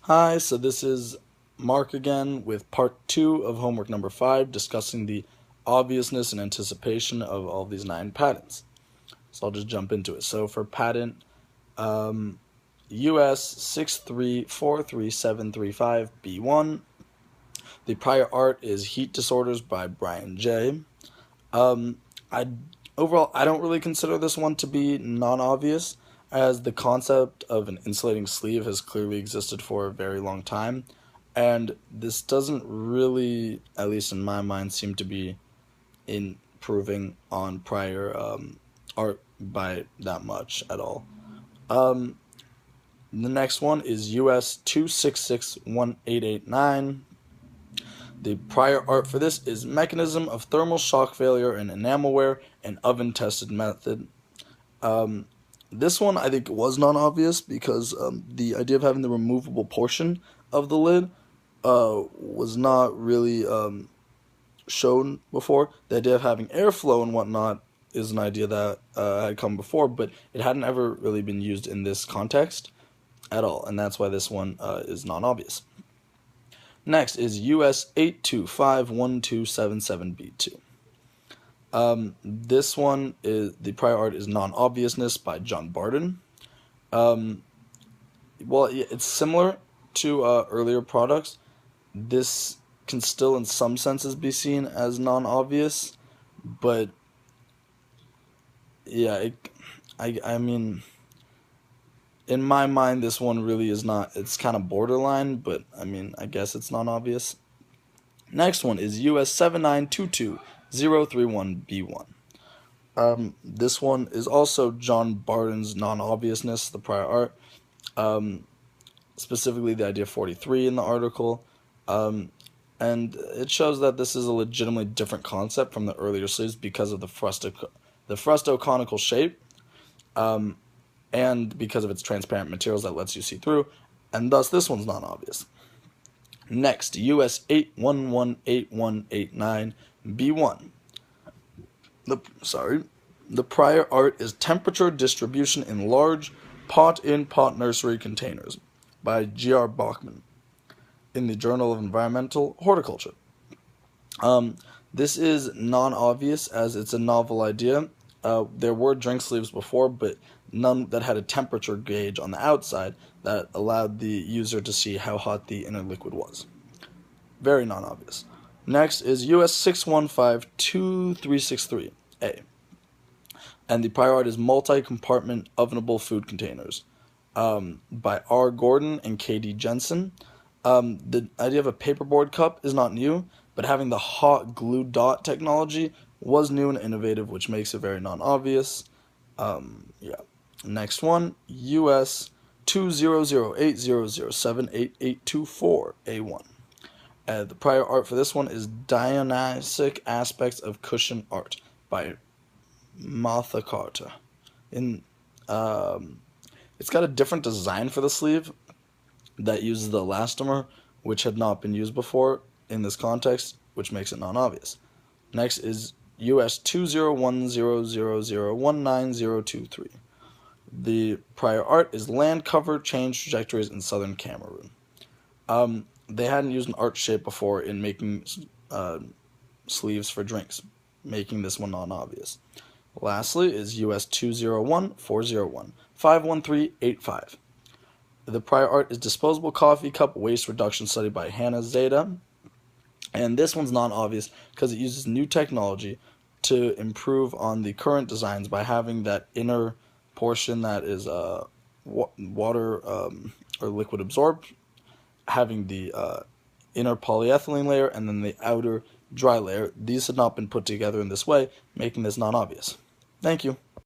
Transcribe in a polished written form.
Hi, so this is Mark again with part 2 of homework number 5, discussing the obviousness and anticipation of all these 9 patents. So I'll just jump into it. So for patent US 6343735B1, the prior art is Heat Disorders by Brian J. Um, I Overall, I don't really consider this one to be non-obvious, as the concept of an insulating sleeve has clearly existed for a very long time, and this doesn't really, at least in my mind, seem to be improving on prior art by that much at all. The next one is US 2661889. The prior art for this is Mechanism of Thermal Shock Failure in Enamelware and Oven-Tested Method. This one I think was non-obvious because the idea of having the removable portion of the lid was not really shown before. The idea of having airflow and whatnot is an idea that had come before, but it hadn't ever really been used in this context at all, and that's why this one is non-obvious. Next is US 8251277B2. This one is the prior art is Non-Obviousness by John Barden. Well, it's similar to earlier products. This can still, in some senses, be seen as non-obvious, but yeah, I mean, in my mind, this one really is not. It's kind of borderline, but I mean, I guess it's non-obvious. Next one is US 7922031B1. This one is also John Barden's non-obviousness, the prior art, specifically the idea 43 in the article, and it shows that this is a legitimately different concept from the earlier sleeves because of the frustoconical shape, and because of its transparent materials that lets you see through, and thus this one's non-obvious. Next, US 8118189B1. The prior art is Temperature Distribution in Large Pot-in-Pot Nursery Containers by G.R. Bachman in the Journal of Environmental Horticulture. This is non-obvious as it's a novel idea. There were drink sleeves before, but none that had a temperature gauge on the outside that allowed the user to see how hot the inner liquid was. Very non-obvious. Next is US 6152363A. And the prior art is Multi-Compartment Ovenable Food Containers by R. Gordon and K.D. Jensen. The idea of a paperboard cup is not new, but having the hot glue dot technology was new and innovative, which makes it very non-obvious. Next one, US 20080078824A1. The prior art for this one is Dionysic Aspects of Cushion Art by Martha Carter. It's got a different design for the sleeve that uses the elastomer, which had not been used before in this context, which makes it non-obvious. Next is US 20100019023. The prior art is Land Cover Change Trajectories in Southern Cameroon. They hadn't used an art shape before in making sleeves for drinks, making this one non-obvious. Lastly is US 20140151385. The prior art is Disposable Coffee Cup Waste Reduction Study by Hannah Zeta. And this one's non-obvious because it uses new technology to improve on the current designs by having that inner portion that is water or liquid absorbed, having the inner polyethylene layer and then the outer dry layer. These had not been put together in this way, making this non-obvious. Thank you.